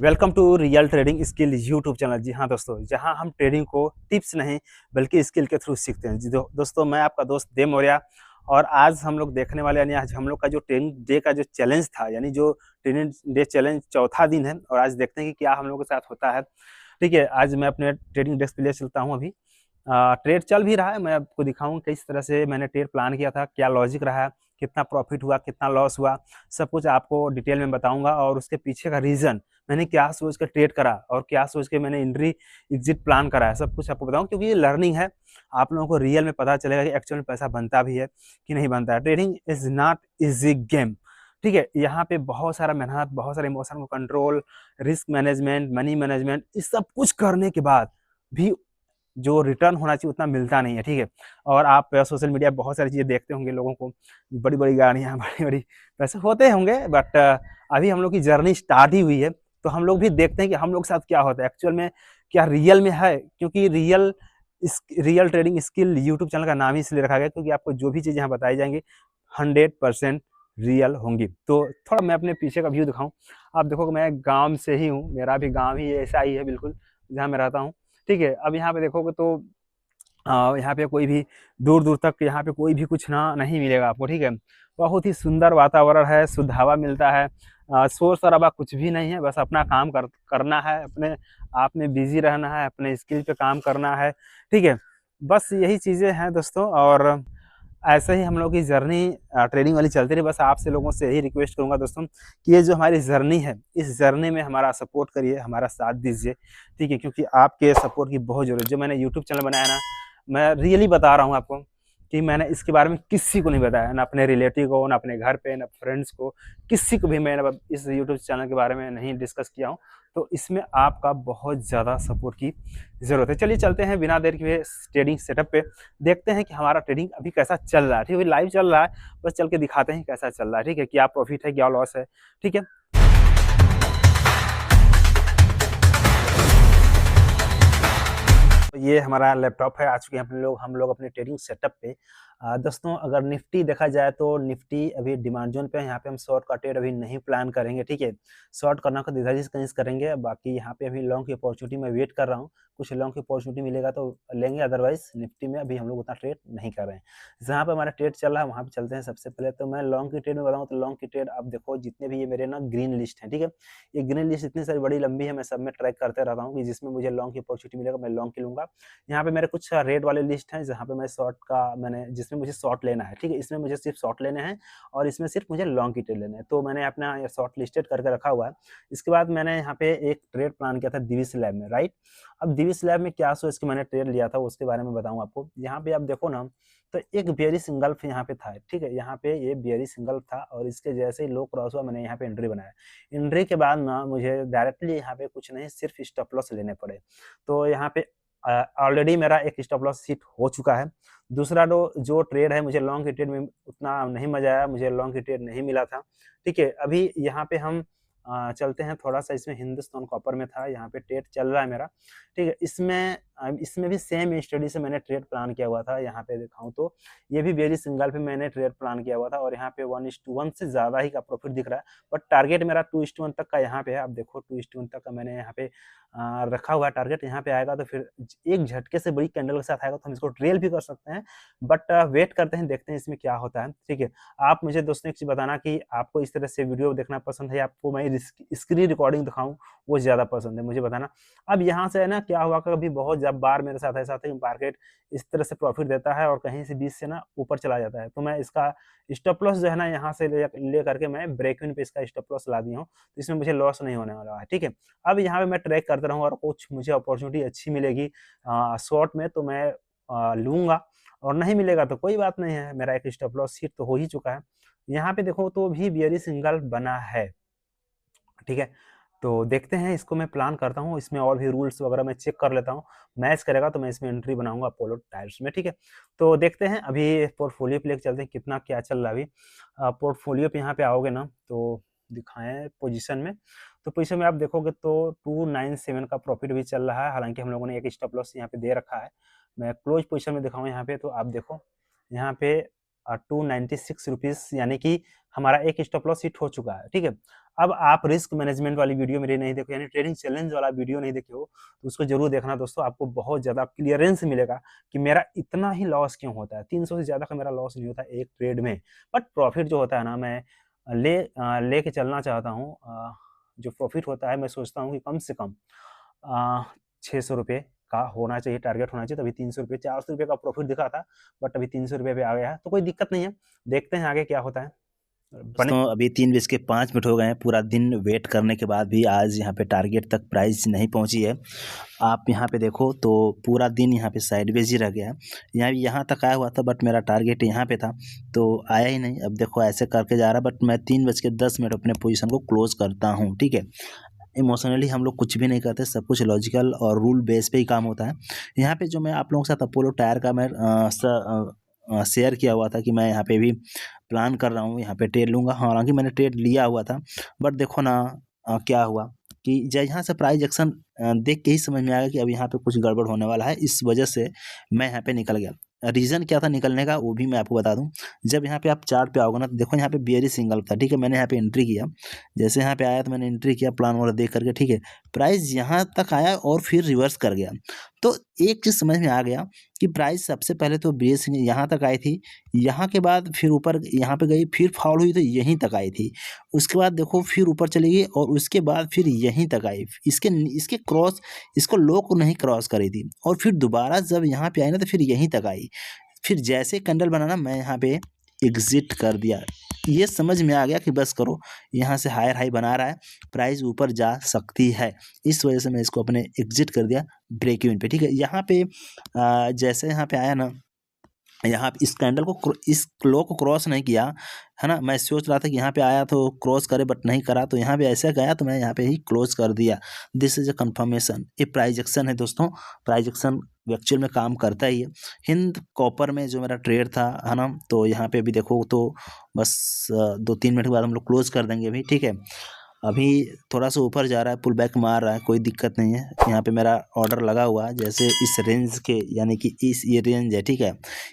Welcome to real trading skill YouTube channel. जी हाँ दोस्तों, जहाँ हम ट्रेडिंग को टिप्स नहीं बल्कि स्किल के थ्रू सीखते हैं। जी दोस्तों, मैं आपका दोस्त देव मौर्य और आज हम लोग देखने वाले यानी आज हम लोग का जो ट्रेनिंग डे का जो चैलेंज था, यानी जो ट्रेनिंग डे चैलेंज चौथा दिन है और आज देखते हैं कि क्या हम लोग के साथ होता है। ठीक है, आज मैं अपने ट्रेडिंग डेस्क पे ले चलता हूँ। अभी ट्रेड चल भी रहा है, मैं आपको दिखाऊंगा किस तरह से मैंने ट्रेड प्लान किया था, क्या लॉजिक रहा, कितना प्रॉफिट हुआ, कितना लॉस हुआ, सब कुछ आपको डिटेल में बताऊंगा। और उसके पीछे का रीजन, मैंने क्या सोच कर ट्रेड करा और क्या सोच के मैंने एंट्री एग्जिट प्लान करा है, सब कुछ आपको बताऊं, क्योंकि ये लर्निंग है। आप लोगों को रियल में पता चलेगा कि एक्चुअल में पैसा बनता भी है कि नहीं बनता है। Trading is not easy game. ठीक है, यहाँ पे बहुत सारा मेहनत, बहुत सारे इमोशन को control, risk management, money management, इस सब कुछ करने के बाद भी जो रिटर्न होना चाहिए उतना मिलता नहीं है। ठीक है, और आप सोशल मीडिया पर बहुत सारी चीज़ें देखते होंगे, लोगों को बड़ी बड़ी गाड़ियाँ बड़ी बड़ी पैसे होते होंगे, बट अभी हम लोग की जर्नी स्टार्ट ही हुई है। तो हम लोग भी देखते हैं कि हम लोग के साथ क्या होता है एक्चुअल में, क्या रियल में है। क्योंकि real trading skill YouTube channel का नाम ही इसलिए रखा गया क्योंकि आपको जो भी चीज़ें यहाँ बताई जाएंगी 100% रियल होंगी। तो थोड़ा मैं अपने पीछे का व्यू दिखाऊं। आप देखो कि मैं गांव से ही हूँ, मेरा भी गांव ही ऐसा ही है बिल्कुल जहाँ मैं रहता हूँ। ठीक है, अब यहाँ पे देखोगे तो यहाँ पे कोई भी दूर दूर तक यहाँ पे कोई भी कुछ ना नहीं मिलेगा आपको। ठीक है, बहुत ही सुंदर वातावरण है, शुद्ध हवा मिलता है, शोर शराबा कुछ भी नहीं है, बस अपना काम करना है, अपने आप में बिजी रहना है, अपने स्किल पे काम करना है। ठीक है, बस यही चीज़ें हैं दोस्तों। और ऐसे ही हम लोग की जर्नी ट्रेनिंग वाली चलती रही। बस आपसे लोगों से यही रिक्वेस्ट करूंगा दोस्तों कि ये जो हमारी जर्नी है, इस जर्नी में हमारा सपोर्ट करिए, हमारा साथ दीजिए। ठीक है, क्योंकि आपके सपोर्ट की बहुत जरूरत है। जो मैंने यूट्यूब चैनल बनाया ना, मैं रियली बता रहा हूँ आपको कि मैंने इसके बारे में किसी को नहीं बताया, ना अपने रिलेटिव को, ना अपने घर पे, ना फ्रेंड्स को, किसी को भी मैंने इस यूट्यूब चैनल के बारे में नहीं डिस्कस किया हूँ। तो इसमें आपका बहुत ज़्यादा सपोर्ट की ज़रूरत है। चलिए चलते हैं बिना देर के ट्रेडिंग सेटअप पे, देखते हैं कि हमारा ट्रेडिंग अभी कैसा चल रहा है। ठीक है, अभी लाइव चल रहा है, बस चल के दिखाते हैं कैसा चल रहा है। ठीक है, क्या प्रॉफिट है, क्या लॉस है। ठीक है, तो ये हमारा लैपटॉप है। आ चुके हैं हम लोग अपने ट्रेडिंग सेटअप पे। दोस्तों, अगर निफ्टी देखा जाए तो निफ्टी अभी डिमांड जोन पे है। यहाँ पे हम शॉर्ट का ट्रेड अभी नहीं प्लान करेंगे। ठीक है, शॉर्ट करना को कहीं करेंगे। बाकी यहाँ पे अभी लॉन्ग की अपॉर्चुनिटी मैं वेट कर रहा हूँ, कुछ लॉन्ग की अपॉर्चुनिटी मिलेगा तो लेंगे, अदरवाइज निफ्टी में अभी हम लोग उतना ट्रेड नहीं कर रहे हैं। जहाँ पे हमारा ट्रेड चल रहा है वहाँ पे चलते हैं। सबसे पहले तो मैं लॉन्ग की ट्रेड में बताऊँ तो लॉन्ग की ट्रेड आप देखो, जितने भी ये मेरे ना ग्रीन लिस्ट है। ठीक है, ये ग्रीन लिस्ट इतनी सारी बड़ी लंबी है, मैं सब में ट्रैक करते रहता हूँ कि जिसमें मुझे लॉन्ग की अपॉर्चुनिटी मिलेगा मैं लॉन्ग की लूंगा। यहाँ पे मेरे कुछ रेड वाले लिस्ट हैं जहाँ पे मैं शॉर्ट का मैंने जिसमें मुझे शॉर्ट लेना है। ठीक है, इसमें मुझे सिर्फ शॉर्ट लेने हैं और इसमें सिर्फ मुझे लॉन्ग की ट्रेड लेने हैं। तो मैंने अपना शॉर्ट लिस्टेड करके रखा हुआ है। इसके बाद मैंने यहाँ पे एक ट्रेड प्लान किया था दिविस लैब में, राइट। अब दिविस लैब में क्या सोच के मैंने ट्रेड लिया था उसके बारे में बताऊँ आपको। यहाँ पे आप देखो ना, तो एक बियरी सिंगल यहाँ पे था। ठीक है, यहाँ पे ये बियरी सिंगल था और इसके जैसे ही लो क्रॉस हुआ मैंने यहाँ पे एंट्री बनाया। एंट्री के बाद ना मुझे डायरेक्टली यहाँ पे कुछ नहीं, सिर्फ स्टॉप लॉस लेने पड़े। तो यहाँ पे ऑलरेडी मेरा एक स्टॉप लॉस हिट हो चुका है। दूसरा जो ट्रेड है, मुझे लॉन्ग की ट्रेड में उतना नहीं मजा आया, मुझे लॉन्ग की ट्रेड नहीं मिला था। ठीक है, अभी यहाँ पे हम चलते हैं थोड़ा सा। इसमें हिंदुस्तान कॉपर में था, यहाँ पे ट्रेड चल रहा है मेरा। ठीक है, इसमें भी सेम स्टडी से मैंने ट्रेड प्लान किया हुआ था। यहाँ पे दिखाऊं तो ये भी वेरी सिंगल पे मैंने ट्रेड प्लान किया हुआ था और यहाँ पे 1:1 से ज्यादा ही का प्रॉफिट दिख रहा है। बट टारगेट मेरा 2:1 तक का यहाँ पे है। आप देखो 2:1 तक का मैंने यहाँ पे रखा हुआ टारगेट। यहाँ पे आएगा तो फिर एक झटके से बड़ी कैंडल के साथ आएगा तो हम इसको ट्रेल भी कर सकते हैं। बट वेट करते हैं, देखते हैं इसमें क्या होता है। ठीक है, आप मुझे दोस्तों एक चीज बताना कि आपको इस तरह से वीडियो देखना पसंद है, आपको मैं स्क्रीन रिकॉर्डिंग दिखाऊं वो ज्यादा पसंद है, मुझे बताना। अब यहाँ से है ना क्या हुआ, कभी बहुत जब बार मेरे साथ ऐसा था कि मार्केट इस तरह से प्रॉफिट देता है और कहीं से 20 से ना ऊपर चला जाता है, तो मैं इसका स्टॉप लॉस जो है ना यहाँ से ले करके मैं ब्रेक इवन पे इसका स्टॉप लॉस ला दिया हूँ, तो इसमें मुझे लॉस नहीं होने वाला है। ठीक है, अब यहाँ पे मैं ट्रैक करता रहूँ और कुछ मुझे अपॉर्चुनिटी अच्छी मिलेगी शॉर्ट में तो मैं लूंगा, और नहीं मिलेगा तो कोई बात नहीं है, मेरा एक स्टॉप लॉस हिट तो हो ही चुका है। यहाँ पे देखो तो भी बियरी सिंगल बना है। ठीक है, तो देखते हैं, इसको मैं प्लान करता हूँ, इसमें और भी रूल्स वगैरह मैं चेक कर लेता हूँ, मैच करेगा तो मैं इसमें एंट्री बनाऊंगा अपोलो टायर्स में। ठीक है, तो देखते हैं अभी पोर्टफोलियो पे लेके चलते हैं कितना क्या चल रहा है अभी। पोर्टफोलियो पे यहाँ पे आओगे ना तो दिखाएं पोजीशन में, तो पोजीशन में आप देखोगे तो 297 का प्रॉफिट भी चल रहा है। हालांकि हम लोगों ने एक स्टॉप लॉस यहाँ पे दे रखा है। मैं क्लोज पोजीशन में दिखाऊँ यहाँ पे, तो आप देखो यहाँ पे 296 यानी कि हमारा एक स्टॉप लॉस हिट हो चुका है, ठीक है। अब आप रिस्क मैनेजमेंट वाली वीडियो मेरी नहीं देखो, यानी ट्रेडिंग चैलेंज वाला वीडियो नहीं देखे हो, तो उसको जरूर देखना दोस्तों, आपको बहुत ज़्यादा क्लियरेंस मिलेगा कि मेरा इतना ही लॉस क्यों होता है। 300 से ज़्यादा का मेरा लॉस नहीं होता एक ट्रेड में, बट प्रॉफिट जो होता है ना, मैं लेके चलना चाहता हूँ। जो प्रॉफिट होता है मैं सोचता हूँ कि कम से कम 600 रुपये का होना चाहिए, टारगेट होना चाहिए। तभी 300 रुपये, 400 रुपये का प्रॉफिट दिखा था, बट अभी 300 रुपये पे आ गया है, तो कोई दिक्कत नहीं है। देखते हैं आगे क्या होता है। बने दोस्तों अभी 3:05 हो गए हैं। पूरा दिन वेट करने के बाद भी आज यहाँ पे टारगेट तक प्राइस नहीं पहुँची है। आप यहाँ पे देखो तो पूरा दिन यहाँ पे साइडवेज ही रह गया है। यहाँ तक आया हुआ था, बट मेरा टारगेट यहाँ पे था तो आया ही नहीं। अब देखो ऐसे करके जा रहा है, बट मैं 3:10 अपने पोजीशन को क्लोज करता हूँ, ठीक है। इमोशनली हम लोग कुछ भी नहीं करते, सब कुछ लॉजिकल और रूल बेस पे ही काम होता है। यहाँ पे जो मैं आप लोगों के साथ अपोलो टायर का मैं शेयर किया हुआ था कि मैं यहाँ पे भी प्लान कर रहा हूँ, यहाँ पे ट्रेड लूँगा। हालांकि मैंने ट्रेड लिया हुआ था, बट देखो ना क्या हुआ कि जब यहाँ से प्राइस एक्शन देख के ही समझ में आया कि अब यहाँ पे कुछ गड़बड़ होने वाला है। इस वजह से मैं यहाँ पे निकल गया। रीज़न क्या था निकलने का वो भी मैं आपको बता दूं। जब यहाँ पे आप चार्ट पे आओगे ना, तो देखो यहाँ पे बियरिश सिंगल था, ठीक है। मैंने यहाँ पे एंट्री किया, जैसे यहाँ पे आया तो मैंने एंट्री किया प्लान वाला देख करके, ठीक है। प्राइस यहाँ तक आया और फिर रिवर्स कर गया। तो एक चीज़ समझ में आ गया कि प्राइस सबसे पहले तो बियरिश सिंगल यहाँ तक आई थी, यहाँ के बाद फिर ऊपर यहाँ पे गई, फिर फॉल हुई तो यहीं तक आई थी। उसके बाद देखो फिर ऊपर चली गई और उसके बाद फिर यहीं तक आई। इसके क्रॉस, इसको लो को नहीं क्रॉस करी थी, और फिर दोबारा जब यहाँ पे आई ना तो फिर यहीं तक आई। फिर जैसे कैंडल बना ना, मैं यहाँ पे एग्जिट कर दिया। ये समझ में आ गया कि बस करो, यहाँ से हायर हाई बना रहा है, प्राइस ऊपर जा सकती है। इस वजह से मैं इसको अपने एग्जिट कर दिया ब्रेक इवन पे, ठीक है। यहाँ पे जैसे यहाँ पे आया ना, यहाँ पे इस कैंडल को इस लो को क्रॉस नहीं किया है ना। मैं सोच रहा था कि यहाँ पे आया तो क्रॉस करे, बट नहीं करा, तो यहाँ पे ऐसे गया तो मैं यहाँ पे ही क्लोज कर दिया। This is a confirmation. ये प्राइजेक्शन है दोस्तों, प्राइजेक्शन एक्चुअल में काम करता ही है। हिंद कॉपर में जो मेरा ट्रेड था है ना, तो यहाँ पे अभी देखो तो बस 2-3 मिनट के बाद हम लोग क्लोज कर देंगे अभी, ठीक है। अभी थोड़ा सा ऊपर जा रहा है, पुल बैक मार रहा है, कोई दिक्कत नहीं है। यहाँ पे मेरा ऑर्डर लगा हुआ है, जैसे इस रेंज के, यानी कि ये रेंज है, ठीक है।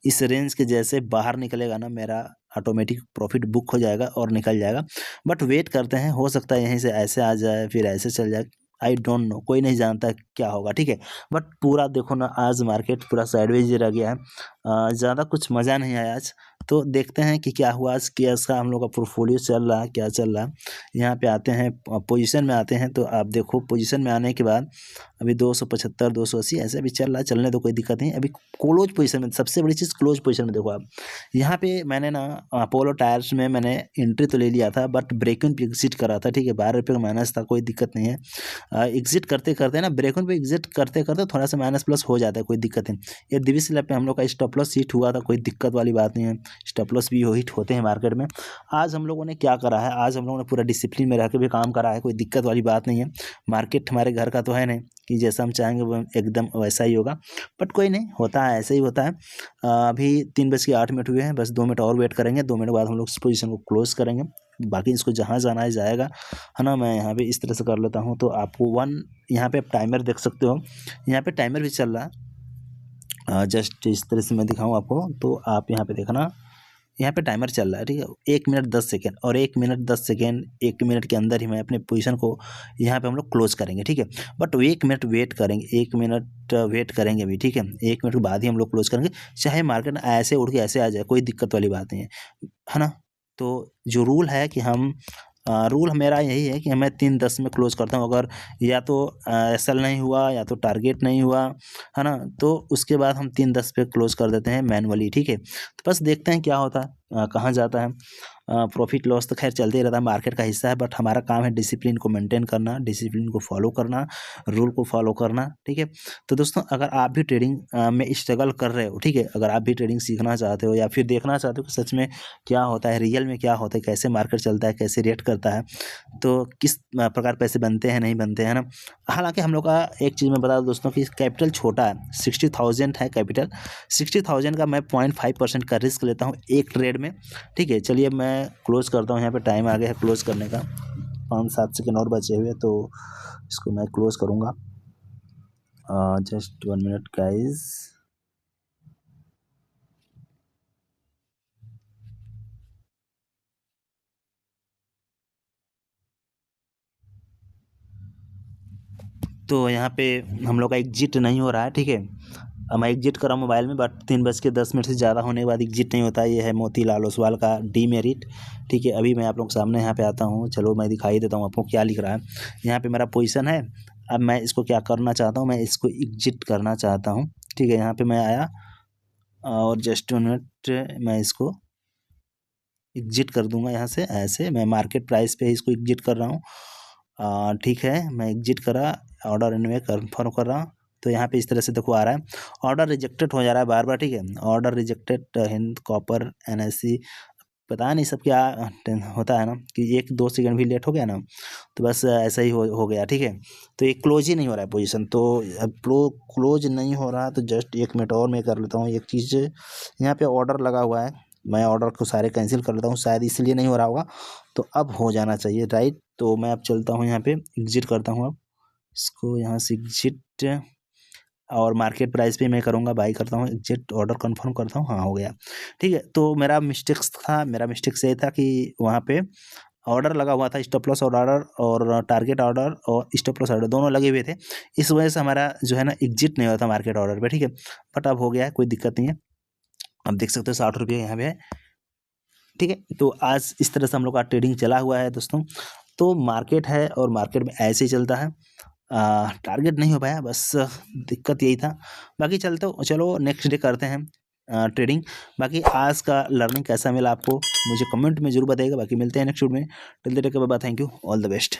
इस रेंज के जैसे बाहर निकलेगा ना, मेरा ऑटोमेटिक प्रॉफिट बुक हो जाएगा और निकल जाएगा। बट वेट करते हैं, हो सकता है यहीं से ऐसे आ जाए फिर ऐसे चल जाए, आई डोंट नो, कोई नहीं जानता क्या होगा, ठीक है। बट पूरा देखो ना, आज मार्केट पूरा साइडवेज रह गया है। ज़्यादा कुछ मज़ा नहीं आया आज। तो देखते हैं कि क्या हुआ आज, कैसा हम लोग का पोर्टफोलियो चल रहा है, क्या चल रहा है। यहाँ पे आते हैं, पोजीशन में आते हैं, तो आप देखो पोजीशन में आने के बाद अभी 275 280 ऐसे भी चल रहा है, चलने तो कोई दिक्कत नहीं। अभी क्लोज पोजीशन में, सबसे बड़ी चीज़ क्लोज पोजीशन में देखो आप। यहाँ पे मैंने ना अपोलो टायर्स में मैंने एंट्री तो ले लिया था, बट ब्रेक पे एग्जिट करा था, ठीक है। 12 रुपये का माइनस था, कोई दिक्कत नहीं है। एग्जिट करते करते ना, ब्रेक पे एग्जिट करते करते थोड़ा सा माइनस प्लस हो जाता है, कोई दिक्कत नहीं। ये दिविस लैब पे हम लोग का स्टॉप लॉस हिट हुआ था, कोई दिक्कत वाली बात नहीं है। स्टॉप लॉस भी हिट होते हैं मार्केट में। आज हम लोगों ने क्या करा है, आज हम लोगों ने पूरा डिसिप्लिन में रह के भी काम करा है, कोई दिक्कत वाली बात नहीं है। मार्केट हमारे घर का तो है नहीं कि जैसा हम चाहेंगे वो एकदम वैसा ही होगा, बट कोई नहीं, होता है, ऐसे ही होता है। अभी 3:08 हुए हैं, बस 2 मिनट और वेट करेंगे, 2 मिनट बाद हम लोग इस पोजीशन को क्लोज करेंगे। बाकी इसको जहाँ जाना है जाएगा, है ना। मैं यहाँ पे इस तरह से कर लेता हूँ, तो आपको यहाँ पे आप टाइमर देख सकते हो, यहाँ पे टाइमर भी चल रहा है। जस्ट इस तरह से मैं दिखाऊँ आपको, तो आप यहाँ पे देखना, यहाँ पे टाइमर चल रहा है, ठीक है। 1 मिनट 10 सेकेंड, और 1 मिनट 10 सेकेंड, 1 मिनट के अंदर ही मैं अपने पोजीशन को यहाँ पे हम लोग क्लोज करेंगे, ठीक है। बट 1 मिनट वेट करेंगे, 1 मिनट वेट करेंगे अभी, ठीक है। 1 मिनट के बाद ही हम लोग क्लोज करेंगे, चाहे मार्केट ऐसे उड़ के ऐसे आ जाए, कोई दिक्कत वाली बात नहीं है ना। तो जो रूल है कि हम रूल मेरा यही है कि मैं 3:10 में क्लोज करता हूँ। अगर या तो एसएल नहीं हुआ या तो टारगेट नहीं हुआ, है ना, तो उसके बाद हम 3:10 पे क्लोज कर देते हैं मैनुअली, ठीक है। तो बस देखते हैं क्या होता है, कहाँ जाता है। प्रॉफिट लॉस तो खैर चलते ही रहता है, मार्केट का हिस्सा है, बट हमारा काम है डिसिप्लिन को मेंटेन करना, डिसिप्लिन को फॉलो करना, रूल को फॉलो करना, ठीक है। तो दोस्तों अगर आप भी ट्रेडिंग में स्ट्रगल कर रहे हो, ठीक है, अगर आप भी ट्रेडिंग सीखना चाहते हो या फिर देखना चाहते हो कि सच में क्या होता है, रियल में क्या होता है, कैसे मार्केट चलता है, कैसे रिएक्ट करता है, तो किस प्रकार पैसे बनते हैं नहीं बनते हैं ना। हालांकि हम लोग का एक चीज़ मैं बता दूं दोस्तों कि कैपिटल छोटा है, 60,000 है कैपिटल। 60,000 का मैं 0.5% का रिस्क लेता हूँ एक ट्रेड में, ठीक है। चलिए मैं क्लोज करता हूँ, यहाँ पे टाइम आ गया है क्लोज करने का, 5-7 सेकेंड और बचे हुए, तो इसको मैं क्लोज करूँगा। Just 1 minute guys. तो यहाँ पे हम लोग का एग्जिट नहीं हो रहा है, ठीक है। मैं एग्जिट कर रहा हूँ मोबाइल में, बट 3:10 से ज़्यादा होने के बाद एग्जिट नहीं होता है। ये है मोतीलाल ओसवाल का डीमेरिट, ठीक है। अभी मैं आप लोगों के सामने यहाँ पे आता हूँ, चलो मैं दिखाई देता हूँ आपको क्या लिख रहा है। यहाँ पे मेरा पोजीशन है। अब मैं इसको क्या करना चाहता हूँ, मैं इसको एग्जिट करना चाहता हूँ, ठीक है। यहाँ पे मैं आया और जस्ट 1 मिनट मैं इसको एग्जिट कर दूंगा यहाँ से। ऐसे मैं मार्केट प्राइस पे इसको एग्जिट कर रहा हूँ, ठीक है। मैं एग्जिट करा, ऑर्डर इनवे कन्फर्म कर रहा हूँ। तो यहाँ पे इस तरह से देखो आ रहा है, ऑर्डर रिजेक्टेड हो जा रहा है बार बार, ठीक है। Order rejected Hind copper NSE, पता नहीं सब क्या होता है ना, कि 1-2 सेकंड भी लेट हो गया ना, तो बस ऐसा ही हो गया, ठीक है। तो ये क्लोज ही नहीं हो रहा है पोजीशन। तो अब क्लोज नहीं हो रहा, तो जस्ट 1 मिनट और मैं कर लेता हूँ एक चीज़। यहाँ पे ऑर्डर लगा हुआ है, मैं ऑर्डर को सारे कैंसिल कर लेता हूँ, शायद इसलिए नहीं हो रहा होगा। तो अब हो जाना चाहिए, राइट। तो मैं अब चलता हूँ यहाँ पे, एग्जिट करता हूँ। अब इसको यहाँ से एग्जिट, और मार्केट प्राइस पे मैं करूँगा, बाई करता हूँ, एग्जिट, ऑर्डर कंफर्म करता हूँ। हाँ, हो गया, ठीक है। तो मेरा मिस्टेक्स था, मेरा मिस्टेक्स ये था कि वहाँ पे ऑर्डर लगा हुआ था, स्टॉप लॉस ऑर्डर और टारगेट ऑर्डर और स्टॉप लॉस ऑर्डर दोनों लगे हुए थे। इस वजह से हमारा जो है ना एग्जिट नहीं हुआ था मार्केट ऑर्डर पे, ठीक है। बट अब हो गया है, कोई दिक्कत नहीं है। अब देख सकते हो 60 रुपये यहाँ पे है, ठीक है। तो आज इस तरह से हम लोग का ट्रेडिंग चला हुआ है दोस्तों। तो मार्केट है और मार्केट में ऐसे ही चलता है। टारगेट नहीं हो पाया, बस दिक्कत यही था। बाकी चलो नेक्स्ट डे करते हैं ट्रेडिंग। बाकी आज का लर्निंग कैसा मिला आपको मुझे कमेंट में ज़रूर बताइएगा। बाकी मिलते हैं नेक्स्ट वीडियो में। Till the take, bye bye, thank you, all the best.